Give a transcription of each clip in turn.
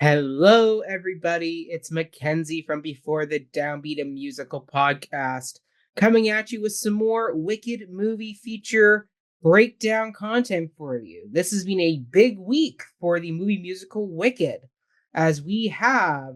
Hello, everybody. It's Mackenzie from Before the Downbeat, a musical podcast, coming at you with some more Wicked movie feature breakdown content for you. This has been a big week for the movie musical Wicked, as we have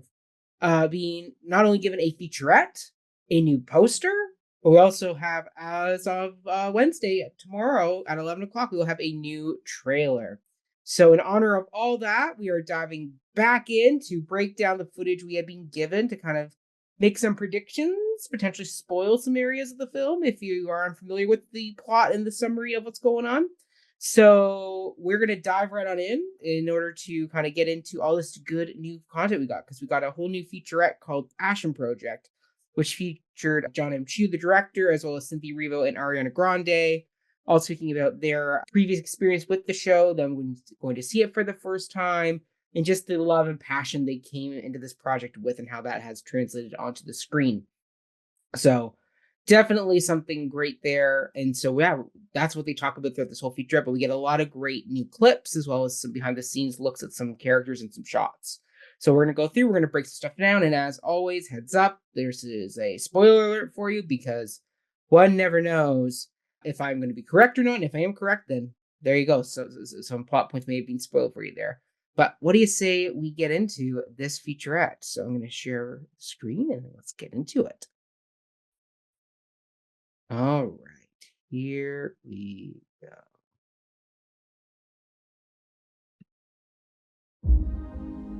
been not only given a featurette, a new poster, but we also have, as of Wednesday, tomorrow at 11 o'clock, we will have a new trailer. So, in honor of all that, we are diving back in to break down the footage we had been given to kind of make some predictions, potentially spoil some areas of the film if you are unfamiliar with the plot and the summary of what's going on. So we're going to dive right on in order to kind of get into all this good new content we got, because we got a whole new featurette called Passion Project, which featured Jon M, the director, as well as Cynthia Erivo and Ariana Grande, all speaking about their previous experience with the show, them going to see it for the first time, and just the love and passion they came into this project with and how that has translated onto the screen. So definitely something great there. And so, yeah, that's what they talk about throughout this whole feature. But we get a lot of great new clips as well as some behind the scenes looks at some characters and some shots. So we're going to go through, we're going to break some stuff down. And as always, heads up, this is a spoiler alert for you because one never knows if I'm going to be correct or not. And if I am correct, then there you go. So some plot points may have been spoiled for you there. But what do you say we get into this featurette? So I'm going to share the screen and let's get into it. All right, here we go.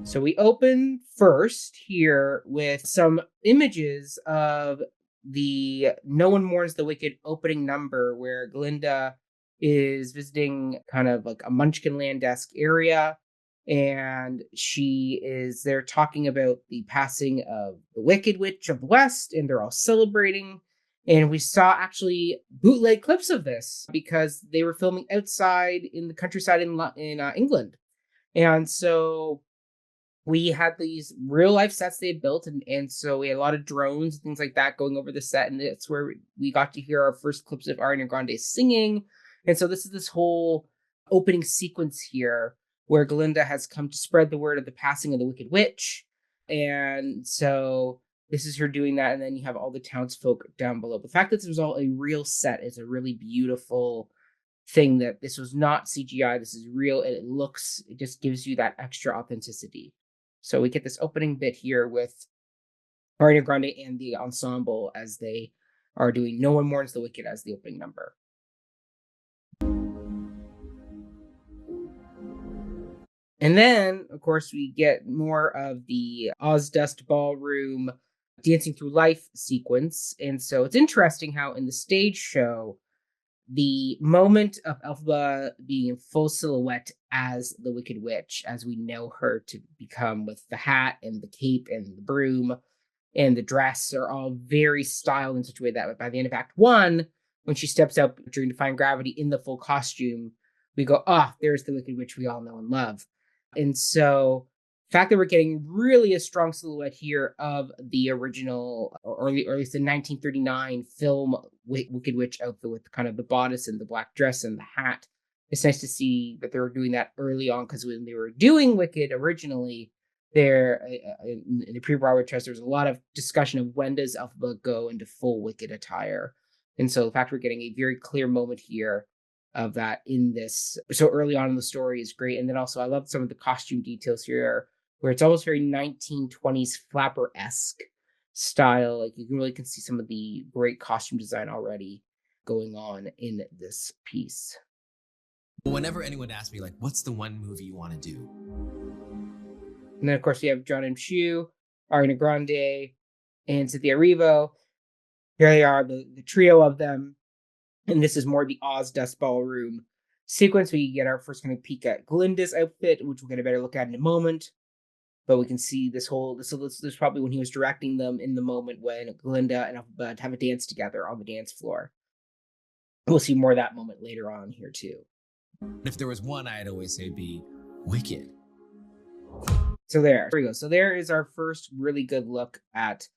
So we open first here with some images of the No One Mourns the Wicked opening number, where Glinda is visiting kind of like a Munchkinland-esque area, and she is there talking about the passing of the Wicked Witch of the West, and they're all celebrating. And we saw actually bootleg clips of this because they were filming outside in the countryside in England. And so we had these real life sets they had built, and so we had a lot of drones and things like that going over the set, and that's where we got to hear our first clips of Ariana Grande singing. And so this is this whole opening sequence here where Glinda has come to spread the word of the passing of the Wicked Witch. And so this is her doing that, and then you have all the townsfolk down below. The fact that this was all a real set is a really beautiful thing, that this was not CGI, this is real, and it just gives you that extra authenticity. So we get this opening bit here with Ariana Grande and the ensemble as they are doing No One Mourns the Wicked as the opening number. And then, of course, we get more of the Ozdust Ballroom Dancing Through Life sequence. And so it's interesting how in the stage show, the moment of Elphaba being in full silhouette as the Wicked Witch, as we know her to become, with the hat and the cape and the broom and the dress, are all very styled in such a way that by the end of Act 1, when she steps out during Defying Gravity in the full costume, we go, there's the Wicked Witch we all know and love. And so the fact that we're getting really a strong silhouette here of the original, or at least the 1939 film Wicked Witch outfit with kind of the bodice and the black dress and the hat. It's nice to see that they were doing that early on, because when they were doing Wicked originally, there in the pre-Broadway test, there was a lot of discussion of when does Elphaba go into full Wicked attire. And so the fact we're getting a very clear moment here of that in this so early on in the story is great. And then also I love some of the costume details here, where it's almost very 1920s flapper-esque style. Like you really can see some of the great costume design already going on in this piece. Whenever anyone asks me, like, what's the one movie you want to do? And then, of course, we have Jon M, Ariana Grande, and Cynthia Erivo. Here they are, the trio of them. And this is more the Ozdust Ballroom sequence. We get our first kind of peek at Glinda's outfit, which we'll get a better look at in a moment. But we can see this is probably when he was directing them, in the moment when Glinda and Elphaba have a dance together on the dance floor. We'll see more of that moment later on here too. If there was one, I'd always say be Wicked. So there we go. So there is our first really good look at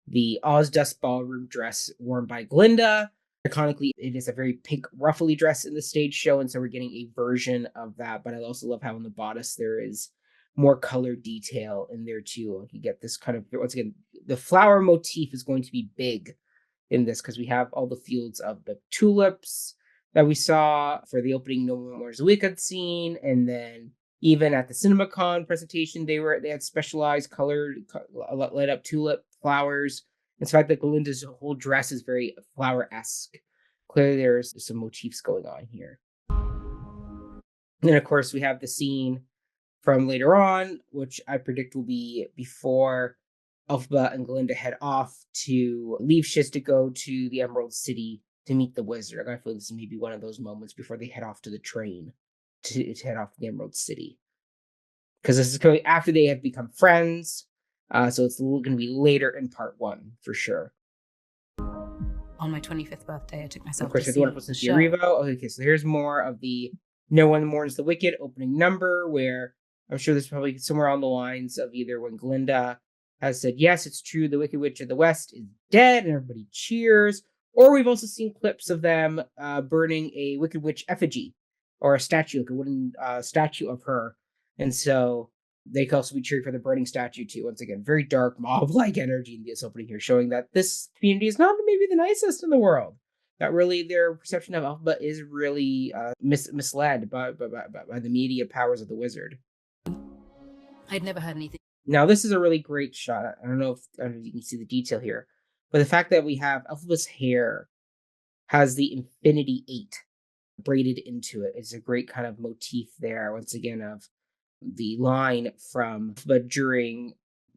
the Ozdust Ballroom dress worn by Glinda. Iconically, it is a very pink ruffly dress in the stage show, and so we're getting a version of that. But I also love how in the bodice there is more color detail in there too. Like you get this kind of, once again, the flower motif is going to be big in this because we have all the fields of the tulips that we saw for the opening No More Wicked scene, and then even at the CinemaCon presentation, they had specialized colored light up tulip flowers. It's the fact that Glinda's whole dress is very flower-esque. Clearly, there's some motifs going on here. And then, of course, we have the scene from later on, which I predict will be before Elphaba and Glinda head off to leave Shiz to go to the Emerald City to meet the wizard. I feel this is maybe one of those moments before they head off to the train to head off to the Emerald City. Because this is coming after they have become friends. So it's going to be later in part 1 for sure. On my 25th birthday, I took myself of course, to the wonderful Cynthia Erivo. Okay, so here's more of the No One Mourns the Wicked opening number, where I'm sure there's probably somewhere on the lines of either when Glinda has said, yes, it's true, the Wicked Witch of the West is dead, and everybody cheers. Or we've also seen clips of them burning a Wicked Witch effigy, or a statue, like a wooden statue of her. And so they could also be cheering for the burning statue too. Once again, very dark mob-like energy in this opening here, showing that this community is not maybe the nicest in the world. That really their perception of Elphaba is really misled by the media powers of the wizard. I'd never heard anything. Now, this is a really great shot. I don't know if you can see the detail here, but the fact that we have Elphaba's hair has the Infinity 8 braided into it is a great kind of motif there, once again, of the line from Elphaba during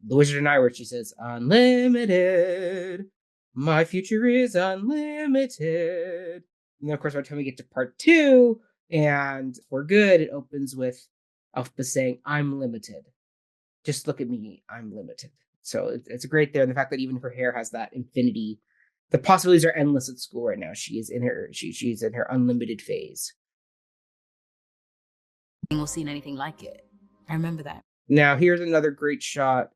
The Wizard and I, where she says, "Unlimited, my future is unlimited." And then, of course, by the time we get to part 2, and we're good, it opens with Elphaba saying, "I'm limited. Just look at me, I'm limited." So it's great there. And the fact that even her hair has that infinity, the possibilities are endless at school right now. She's in her unlimited phase. Or seen anything like it. I remember that. Now here's another great shot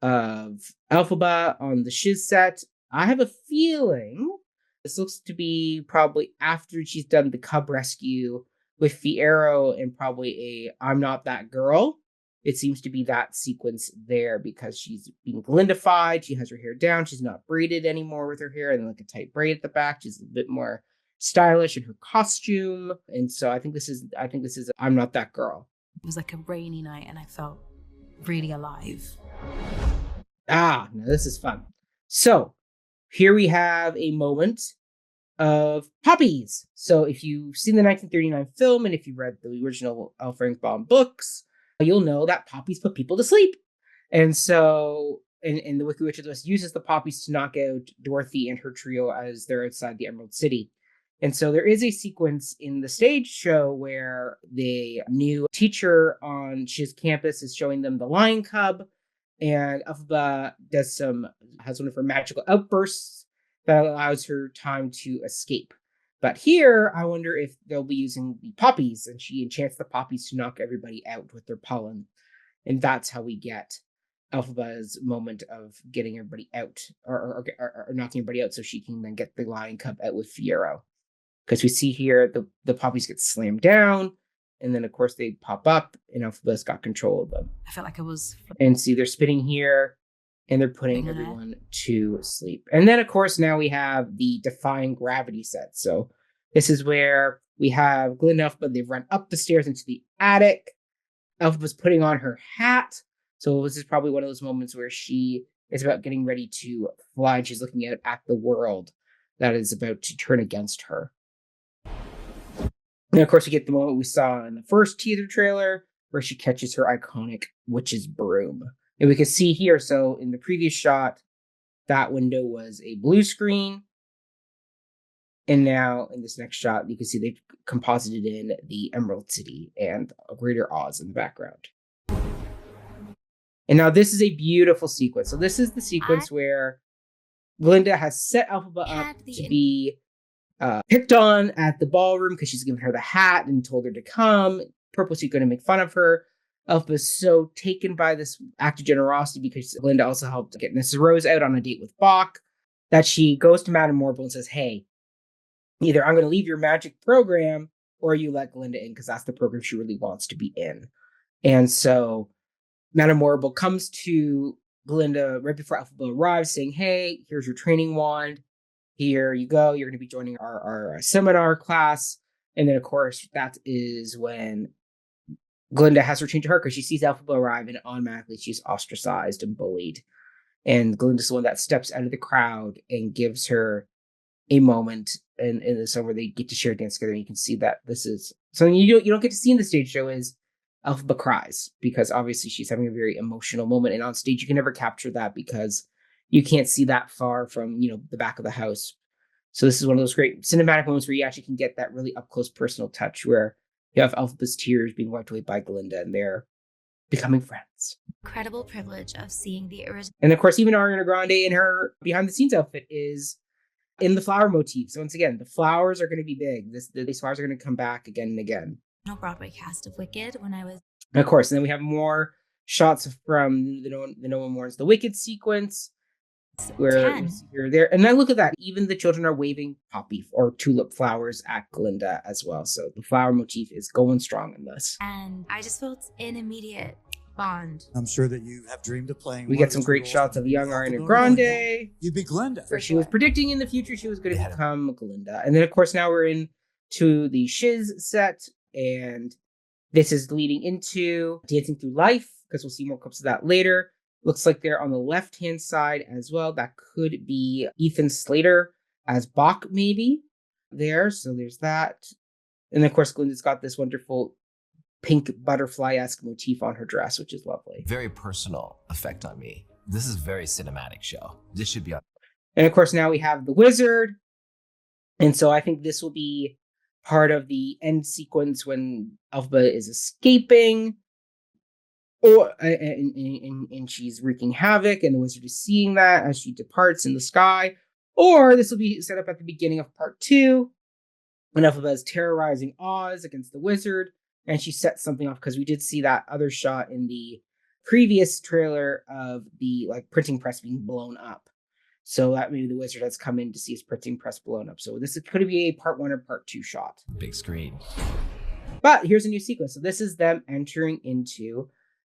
of Elphaba on the Shiz set. I have a feeling this looks to be probably after she's done the cub rescue with Fiyero and probably a "I'm Not That Girl." It seems to be that sequence there because she's being Glindified. She has her hair down. She's not braided anymore with her hair and like a tight braid at the back. She's a bit more stylish in her costume. And so I think this is "I'm Not That Girl." It was like a rainy night and I felt really alive. Now this is fun. So here we have a moment of poppies. So if you've seen the 1939 film and if you read the original L. Frank Baum books, you'll know that poppies put people to sleep. And so, and the Wicked Witch of the West uses the poppies to knock out Dorothy and her trio as they're outside the Emerald City. And so there is a sequence in the stage show where the new teacher on Shiz campus is showing them the lion cub, and Elphaba has one of her magical outbursts that allows her time to escape. But here, I wonder if they'll be using the poppies, and she enchants the poppies to knock everybody out with their pollen. And that's how we get Elphaba's moment of getting everybody out, or knocking everybody out so she can then get the lion cub out with Fiyero. Because we see here, the poppies get slammed down, and then, of course, they pop up, and Elphaba's got control of them. I felt like I was... And see, they're spinning here, and they're putting everyone to sleep. And then, of course, now we have the Defying Gravity set. So this is where we have Glinda and Elphaba. They've run up the stairs into the attic. Elphaba's putting on her hat. So this is probably one of those moments where she is about getting ready to fly, and she's looking out at the world that is about to turn against her. And, of course, we get the moment we saw in the first teaser trailer where she catches her iconic witch's broom. And we can see here, so in the previous shot, that window was a blue screen. And now in this next shot, you can see they've composited in the Emerald City and Greater Oz in the background. And now this is a beautiful sequence. So this is the sequence where Glinda has set Elphaba up to be picked on at the ballroom because she's given her the hat and told her to come, purposely going to make fun of her. Elphaba's so taken by this act of generosity because Glinda also helped get Mrs. Rose out on a date with Bach, that she goes to Madame Morble and says, "Hey, either I'm going to leave your magic program or you let Glinda in," because that's the program she really wants to be in. And so Madame Morrible comes to Glinda right before Elphaba arrives, saying, "Hey, here's your training wand. Here you go. You're going to be joining our seminar class." And then, of course, that is when Glinda has her change to her because she sees Elphaba arrive and automatically she's ostracized and bullied. And Glinda's the one that steps out of the crowd and gives her a moment in the song where they get to share a dance together. And you can see that this is something you don't get to see in the stage show is Elphaba cries because obviously she's having a very emotional moment. And on stage, you can never capture that because you can't see that far from, the back of the house. So this is one of those great cinematic moments where you actually can get that really up close personal touch where you have Elphaba's tears being wiped away by Glinda and they're becoming friends. Incredible privilege of seeing the original. And of course, even Ariana Grande in her behind the scenes outfit is in the flower motif. So once again, the flowers are going to be big. These flowers are going to come back again and again. Broadway cast of Wicked when I was. And of course, and then we have more shots from the No One Mourns the Wicked sequence. Where you're there. And then look at that. Even the children are waving poppy or tulip flowers at Glinda as well. So the flower motif is going strong in this. And I just felt an immediate bond. I'm sure that you have dreamed of playing. We get some great shots of young Ariana Grande. You'd be Glinda. Where she was predicting in the future she was going to become Glinda. And then, of course, now we're into the Shiz set. And this is leading into Dancing Through Life because we'll see more clips of that later. Looks like they're on the left-hand side as well. That could be Ethan Slater as Bach, maybe, there. So there's that. And of course, Glinda's got this wonderful pink butterfly-esque motif on her dress, which is lovely. Very personal effect on me. This is a very cinematic show. This should be on. And of course, now we have the wizard. And so I think this will be part of the end sequence when Elphaba is escaping. And she's wreaking havoc, and the wizard is seeing that as she departs in the sky. Or this will be set up at the beginning of part 2, when Elphaba is terrorizing Oz against the wizard, and she sets something off because we did see that other shot in the previous trailer of the printing press being blown up. So that maybe the wizard has come in to see his printing press blown up. So this could be a part 1 or part 2 shot. Big screen. But here's a new sequence. So this is them entering into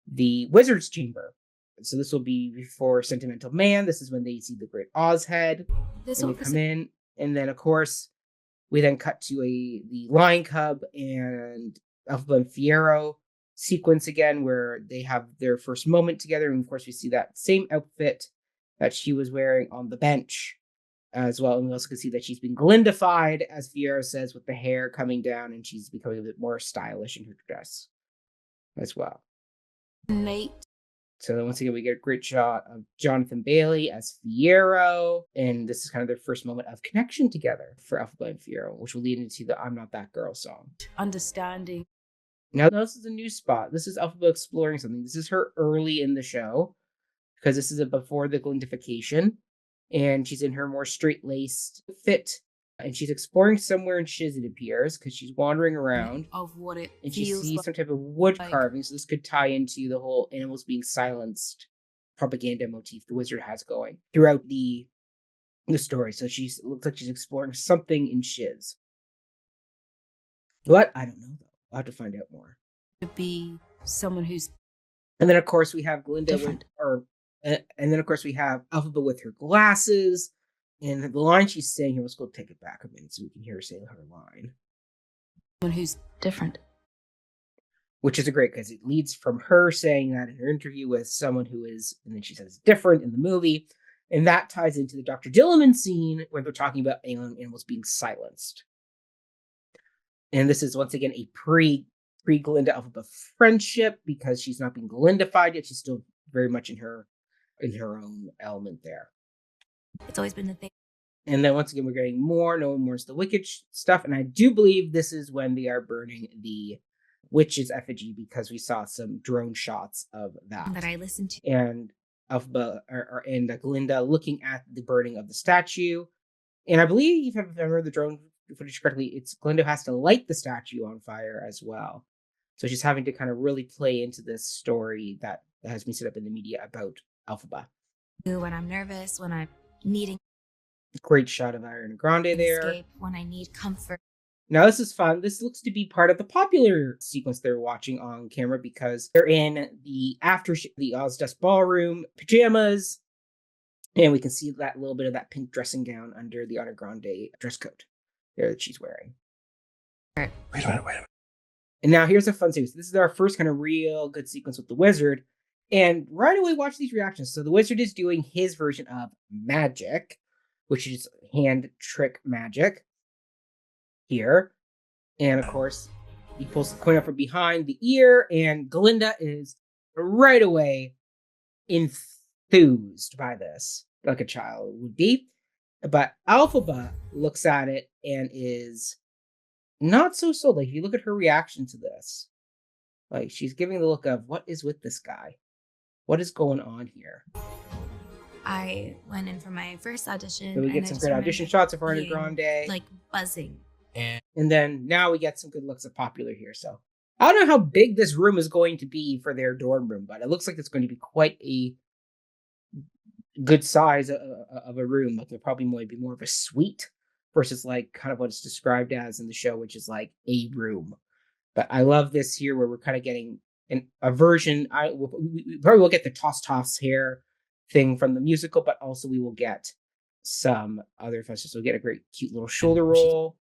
the wizard's chamber. So this will be before Sentimental Man. This is when they see the Great Oz head. And they come in. And then, of course, we then cut to the Lion Cub and Elphaba and Fiyero sequence again, where they have their first moment together. And, of course, we see that same outfit that she was wearing on the bench as well. And we also can see that she's been Glindified, as Fiyero says, with the hair coming down. And she's becoming a bit more stylish in her dress as well. Nate. So then once again, we get a great shot of Jonathan Bailey as Fiyero. And this is kind of their first moment of connection together for Elphaba and Fiyero, which will lead into the I'm Not That Girl song. Understanding. Now, this is a new spot. This is Elphaba exploring something. This is her early in the show, because this is before the Glindification. And she's in her more straight-laced fit. And she's exploring somewhere in Shiz, it appears, because she's wandering around. Of what it and she feels sees like. some type of wood carving. So this could tie into the whole animals being silenced propaganda motif the wizard has going throughout the story. So looks like she's exploring something in Shiz. What? I don't know, though. I'll have to find out more. To be someone who's. And then, of course, we have Glinda Different. and then, of course, we have Elphaba with her glasses. And the line she's saying here, let's go take it back a minute so we can hear her say her line. Someone who's different. Which is great because it leads from her saying that in her interview with someone who is, and then she says different in the movie. And that ties into the Dr. Dilliman scene where they're talking about animals being silenced. And this is once again a pre-Glinda Elphaba friendship because she's not being Glindified yet. She's still very much in her own element there. It's always been the thing. And then once again, we're getting more No One Mourns the Wicked stuff. And I do believe this is when they are burning the witch's effigy because we saw some drone shots of that. That I listened to. And Elphaba and Glinda looking at the burning of the statue. And I believe, if I remember the drone footage correctly, it's Glinda has to light the statue on fire as well. So she's having to kind of really play into this story that has been set up in the media about Elphaba. When I'm nervous, when I'm needing Great shot of Ariana Grande there. escape, when I need comfort. Now, this is fun. This looks to be part of the popular sequence they're watching on camera because they're in the the Ozdesk ballroom pajamas, and we can see that little bit of that pink dressing gown under the Ariana Grande dress coat there that she's wearing. Wait a minute. And now here's a fun sequence. This is our first kind of real good sequence with the wizard. And right away, watch these reactions. So the wizard is doing his version of magic, which is hand trick magic here. And of course, he pulls the coin up from behind the ear, and Glinda is right away enthused by this, like a child would be. But Alphaba looks at it and is not so sold. Like, if you look at her reaction to this, like, she's giving the look of, what is with this guy? What is going on here? I went in for my first audition. So we get some great audition shots of Ariana Grande. Like buzzing. And then now we get some good looks of Popular here. So I don't know how big this room is going to be for their dorm room, but it looks like it's going to be quite a good size of a room. Like, it'll probably might be more of a suite versus like kind of what it's described as in the show, which is like a room. But I love this here where we're kind of getting a version. We probably will get the toss hair thing from the musical, but also we will get some other features. So we'll get a great cute little shoulder roll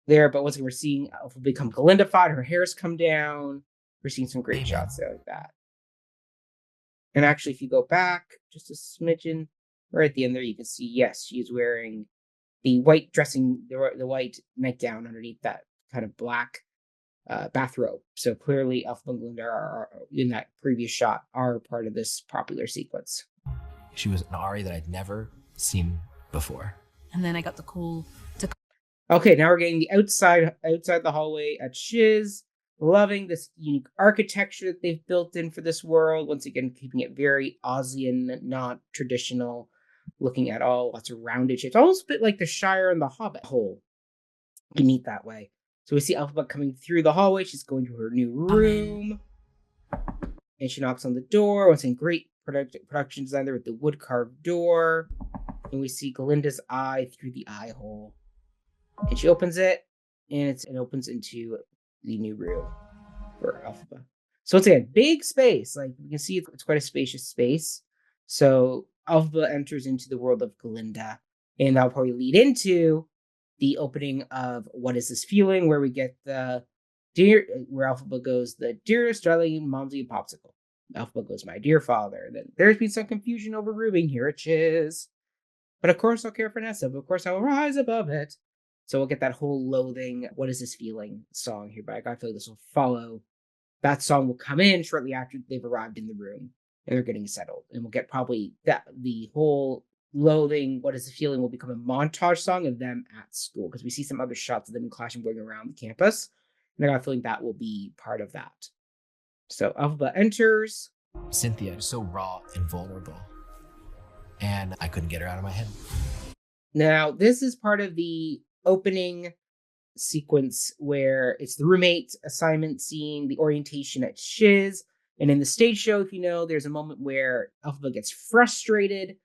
there. But once again, we're seeing Alpha become Galindified. Her hair's come down. We're seeing some great shots there like that. And actually, if you go back just a smidgen, right at the end there, you can see, yes, she is wearing the white dressing, the white nightgown underneath that kind of black bathrobe. So clearly, Alpha and Glinda are in that previous shot are part of this popular sequence. She was an Ari that I'd never seen before. And then I got the call to. Okay, now we're getting the outside the hallway at Shiz. Loving this unique architecture that they've built in for this world. Once again, keeping it very Aussian, not traditional looking at all. Lots of rounded shapes. Almost a bit like the Shire and the Hobbit hole. You neat that way. So we see Alphabet coming through the hallway. She's going to her new room. And she knocks on the door. Once again, great production design there with the wood carved door. And we see Galinda's eye through the eye hole. And she opens it. And it opens into the new room for Alphaba. So once again, big space. Like, you can see it's quite a spacious space. So Alphaba enters into the world of Galinda. And that'll probably lead into the opening of What Is This Feeling, where we get where Alphaba goes, the dearest darling Momsy and Popsicle. Alphaba goes, my dear father. And then there's been some confusion over rooming here at Chiz. But of course I'll care for Nessa, but of course I will rise above it. So we'll get that whole loathing, What Is This Feeling song here, but I feel like this will follow. That song will come in shortly after they've arrived in the room and they're getting settled. And we'll get probably the whole loathing, What Is the Feeling will become a montage song of them at school, because we see some other shots of them clashing going around the campus. And I got a feeling that will be part of that. So Alphaba enters. Cynthia is so raw and vulnerable. And I couldn't get her out of my head. Now, this is part of the opening sequence where it's the roommate assignment scene, the orientation at Shiz. And in the stage show, if you know, there's a moment where Alphaba gets frustrated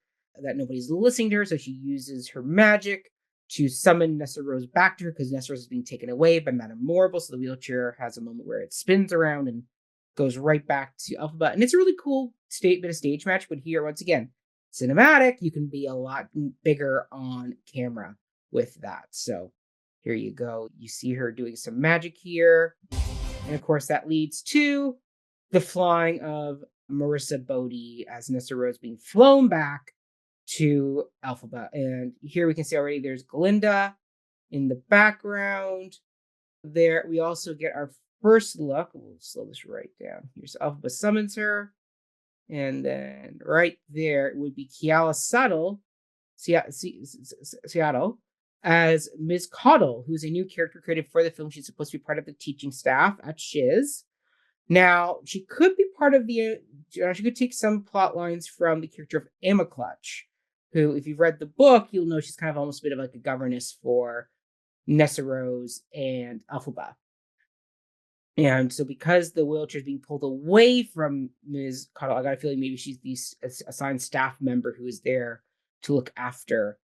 that nobody's listening to her, so she uses her magic to summon Nessa Rose back to her, because Nessa Rose is being taken away by Madame Morrible, so the wheelchair has a moment where it spins around and goes right back to Alphaba. And it's a really cool bit of stage match, but here, once again, cinematic, you can be a lot bigger on camera with that. So here you go. You see her doing some magic here. And of course, that leads to the flying of Marissa Bodie as Nessa Rose being flown back to Alphaba. And here we can see already there's Galinda in the background. There, we also get our first look. We'll slow this right down here. So Alphaba summons her. And then right there it would be Kiala Seattle as Ms. Coddle, who's a new character created for the film. She's supposed to be part of the teaching staff at Shiz. Now, she could be part of she could take some plot lines from the character of Emma Clutch, who, if you've read the book, you'll know she's kind of almost a bit of like a governess for Nessa Rose and Alphaba. And so because the wheelchair is being pulled away from Ms. Coddle, I got a feeling maybe she's the assigned staff member who is there to look after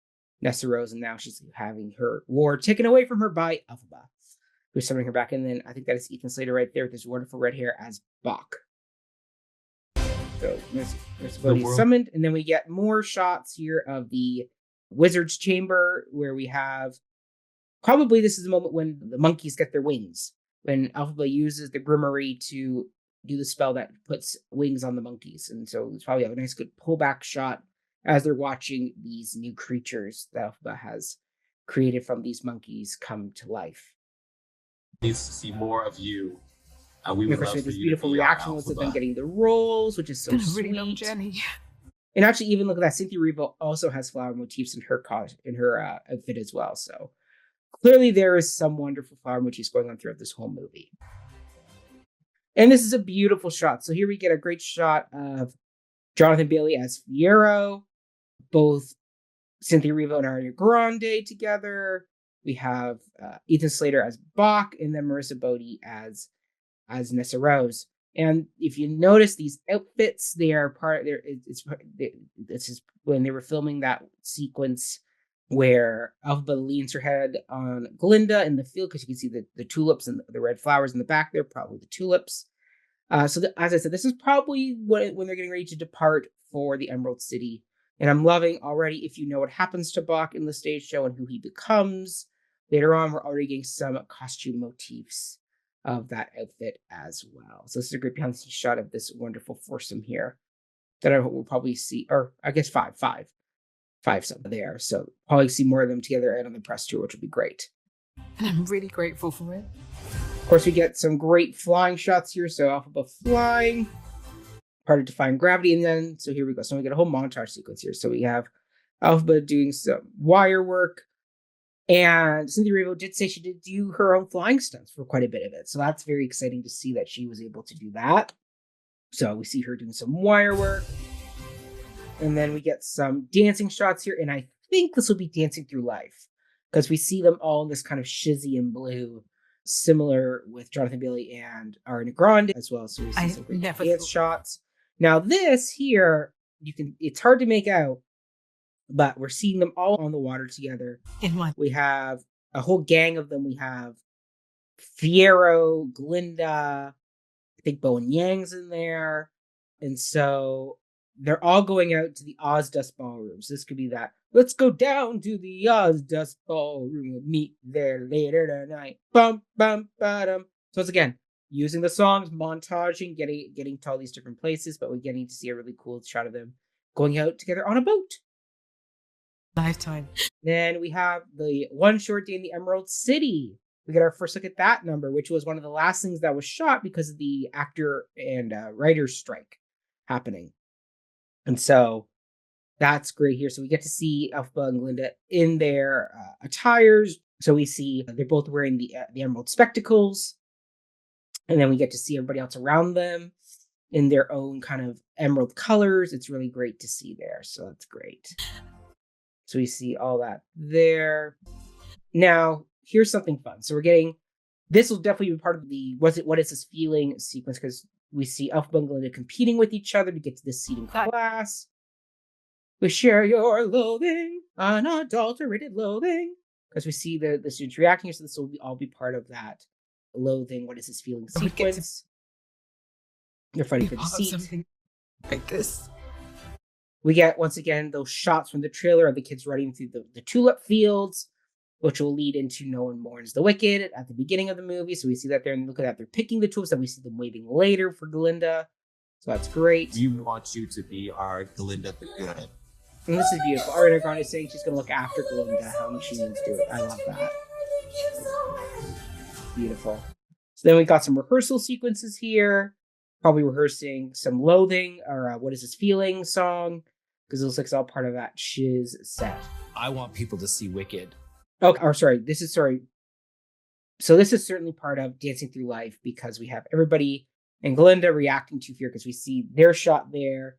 Nessa Rose, and now she's having her ward taken away from her by Elphaba, who's summoning her back. And then I think that is Ethan Slater right there with his wonderful red hair as Bach. So Miss Bodhi is summoned, and then we get more shots here of the wizard's chamber, where we have probably this is the moment when the monkeys get their wings, when Elphaba uses the grimoire to do the spell that puts wings on the monkeys. And so it's probably a nice good pullback shot as they're watching these new creatures that Elphaba has created from these monkeys come to life. Needs to see more of you. We would love for this you beautiful to be reaction our was of Elphaba. them getting the rolls, which is so It's been a sweet. really long journey. And actually, even look at that, Cynthia Erivo also has flower motifs in her outfit as well. So clearly, there is some wonderful flower motifs going on throughout this whole movie. And this is a beautiful shot. So here we get a great shot of Jonathan Bailey as Fiyero, both Cynthia Erivo and Ariana Grande together. We have Ethan Slater as Bach, and then Marissa Bodhi as Nessa Rose. And if you notice these outfits, they are part. This is when they were filming that sequence where Elphaba leans her head on Glinda in the field, because you can see the tulips and the red flowers in the back there, probably the tulips. As I said, this is probably when they're getting ready to depart for the Emerald City. And I'm loving already, if you know what happens to Bach in the stage show and who he becomes, later on, we're already getting some costume motifs of that outfit as well. So this is a great behind the scenes shot of this wonderful foursome here that I will probably see, or I guess five some there. So probably see more of them together and on the press tour, which would be great. And I'm really grateful for it. Of course, we get some great flying shots here. So Elphaba flying, part of defying gravity, and then so here we go. So we get a whole montage sequence here. So we have Elphaba doing some wire work, and Cynthia Erivo did say she did do her own flying stunts for quite a bit of it. So that's very exciting to see that she was able to do that. So we see her doing some wire work, and then we get some dancing shots here, and I think this will be Dancing Through Life, because we see them all in this kind of shizzy and blue, similar with Jonathan Bailey and Ariana Grande as well. So we see some great dance shots. Now this here, it's hard to make out, but we're seeing them all on the water together. We have a whole gang of them. We have Fiyero, Glinda, I think Bowen Yang's in there. And so they're all going out to the Ozdust Ballroom. So this could be that. Let's go down to the Ozdust Ballroom. We'll meet there later tonight. Bum, bum, ba-dum. So it's again, using the songs, montaging, getting to all these different places, but we're getting to see a really cool shot of them going out together on a boat. Lifetime. Then we have the One Short Day in the Emerald City. We get our first look at that number, which was one of the last things that was shot because of the actor and writer's strike happening. And so that's great here. So we get to see Elphaba and Glinda in their attires. So we see they're both wearing the emerald spectacles. And then we get to see everybody else around them in their own kind of emerald colors. It's really great to see there. So that's great. So we see all that there. Now, here's something fun. So we're getting, this will definitely be part of the what is this feeling sequence, because we see Elphaba and Glinda competing with each other to get to this seat in class. We share your loathing, unadulterated loathing, because we see the students reacting. So this will all be part of that loathing. What is this feeling sequence? They're fighting for the seat. Something like this. We get, once again, those shots from the trailer of the kids running through the tulip fields, which will lead into No One Mourns the Wicked at the beginning of the movie. So we see that there, and look at that, they're picking the tulips, and we see them waiting later for Glinda. So that's great. We want you to be our Glinda the Good. And this is beautiful. Ariana Grande is saying she's going to look after Glinda, how much she needs to do it. I love that. Beautiful. So then we got some rehearsal sequences here. Probably rehearsing some Loathing, or What Is This Feeling song, because it looks like it's all part of that Shiz set. I want people to see Wicked. Okay, or sorry. So this is certainly part of Dancing Through Life, because we have everybody and Glinda reacting to Fear, because we see their shot there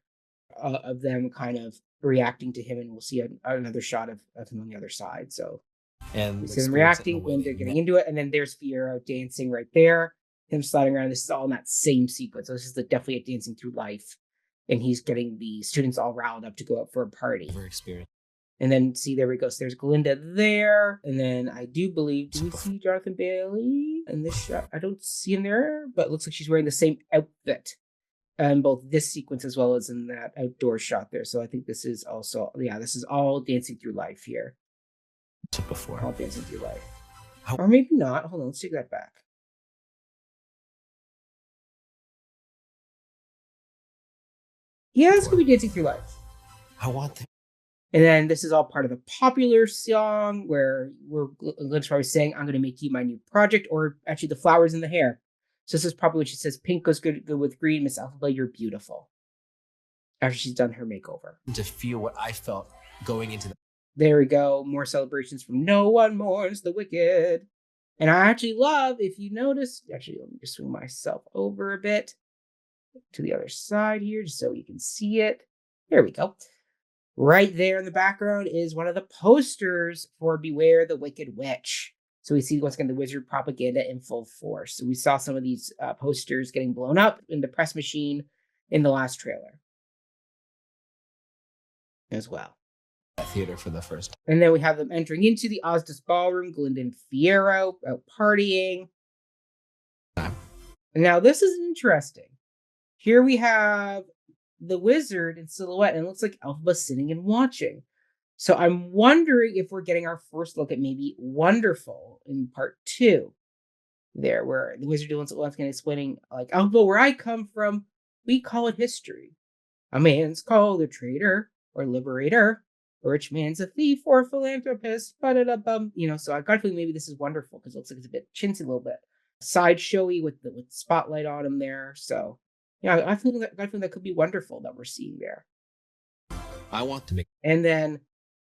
of them kind of reacting to him, and we'll see another shot of him on the other side. So And we see them reacting, Glinda getting into it, and then there's Fiyero dancing right there, him sliding around. This is all in that same sequence. So this is definitely a Dancing Through Life, and he's getting the students all riled up to go out for a party. Experience. And then see, there we go. So there's Glinda there. And then I do believe, do we see Jonathan Bailey in this shot? I don't see him there, but it looks like she's wearing the same outfit in both this sequence as well as in that outdoor shot there. So I think this is also, this is all Dancing Through Life here. Before. All Dancing Through Life. Or maybe not. Hold on, let's take that back. Yeah, this could be Dancing Through Life. I want them. And then this is all part of the popular song where Glinda's probably saying, I'm going to make you my new project, or actually the flowers in the hair. So this is probably when she says, pink goes good with green, Miss Elphaba, you're beautiful. After she's done her makeover. To feel what I felt going into the... There we go. More celebrations from No One Mourns the Wicked. And I actually love, if you notice, actually, let me just swing myself over a bit to the other side here, just so you can see it. There we go. Right there in the background is one of the posters for Beware the Wicked Witch. So we see once again the wizard propaganda in full force. So we saw some of these posters getting blown up in the press machine in the last trailer as well. Theater for the first time. And then we have them entering into the Osdis Ballroom, Glinda and Fiero out partying. And now this is interesting. Here we have the wizard in silhouette, and it looks like Elphaba sitting and watching. So I'm wondering if we're getting our first look at maybe Wonderful in part 2. There, where the wizard once again explaining, like, Elphaba, where I come from, we call it history. A man's called a traitor or liberator. A rich man's a thief or a philanthropist. So I got a feeling maybe this is Wonderful because it looks like it's a bit chintzy a little bit. Sideshowy with the spotlight on him there. So yeah, I think that could be Wonderful that we're seeing there. I want to make... And then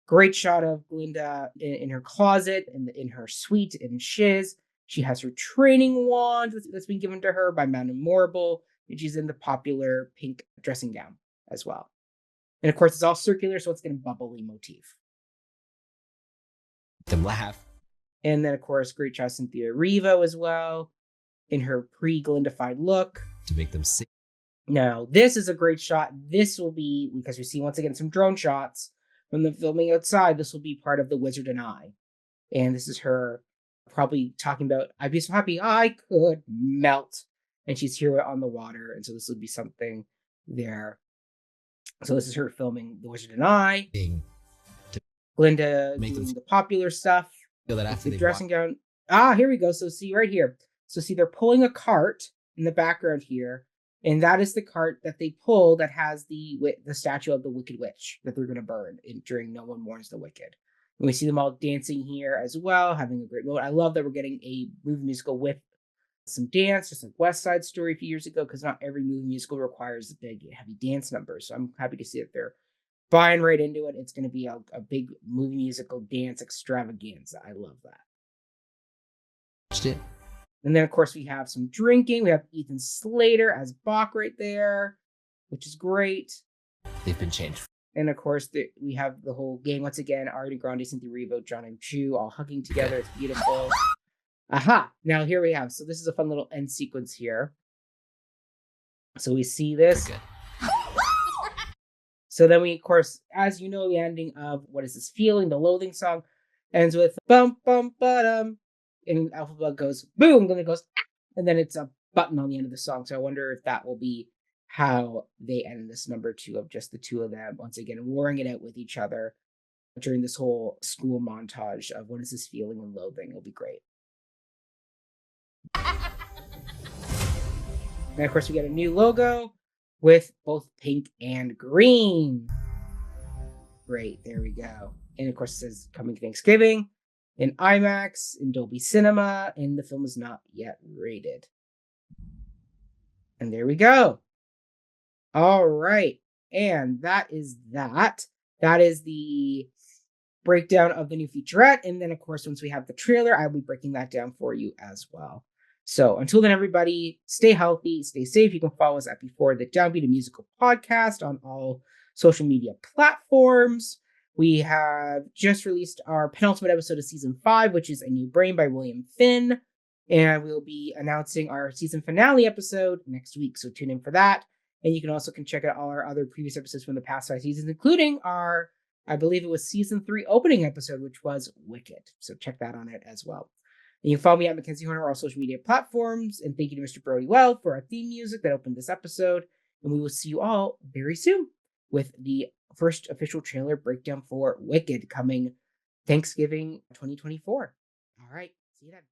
great shot of Glinda in her closet and in her suite in Shiz. She has her training wand that's been given to her by Madame Morrible, and she's in the popular pink dressing gown as well. And of course, it's all circular, so it's going to bubbly motif. Them laugh. And then, of course, great shot of Cynthia Erivo as well in her pre-Glindified look. To make them sing. Now, this is a great shot. This will be, because we see once again some drone shots from the filming outside, this will be part of The Wizard and I. And this is her probably talking about, I'd be so happy I could melt. And she's here on the water. And so this would be something there. So this is her filming The Wizard and I. Glinda doing the popular stuff. Feel that after the dressing gown. Here we go. So see right here. So see, they're pulling a cart in the background here. And that is the cart that they pull that has the statue of the Wicked Witch that they're going to burn during No One Mourns the Wicked. And we see them all dancing here as well, having a great moment. I love that we're getting a movie musical with some dance, just like West Side Story a few years ago, because not every movie musical requires a big, heavy dance number. So I'm happy to see that they're buying right into it. It's going to be a big movie musical dance extravaganza. I love that. And then, of course, we have some drinking. We have Ethan Slater as Bach right there, which is great. They've been changed. And, of course, we have the whole gang once again. Ariana Grande, Cynthia Erivo, Jon M all hugging together. It's beautiful. Aha! Now, here we have. So this is a fun little end sequence here. So we see this. So then we, of course, as you know, the ending of What Is This Feeling? The Loathing song ends with bum, bum, ba-dum. And Elphaba goes, boom, then it goes, ah! And then it's a button on the end of the song. So I wonder if that will be how they end this number 2 of just the two of them, once again, warring it out with each other during this whole school montage of What Is This Feeling and Loathing. It'll be great. And of course, we get a new logo with both pink and green. Great, there we go. And of course, it says Coming Thanksgiving in IMAX, in Dolby Cinema, and the film is not yet rated. And there we go. All right. And that is that. That is the breakdown of the new featurette. And then, of course, once we have the trailer, I'll be breaking that down for you as well. So until then, everybody, stay healthy, stay safe. You can follow us at Before the Downbeat, a musical podcast on all social media platforms. We have just released our penultimate episode of season 5, which is A New Brain by William Finn. And we'll be announcing our season finale episode next week. So tune in for that. And you can also check out all our other previous episodes from the past 5 seasons, including our I believe it was season 3 opening episode, which was Wicked. So check that on it as well. And you can follow me at Mackenzie Horner on all social media platforms. And thank you to Mr. Brody Well for our theme music that opened this episode. And we will see you all very soon with the first official trailer breakdown for Wicked coming Thanksgiving 2024. All right. See you then.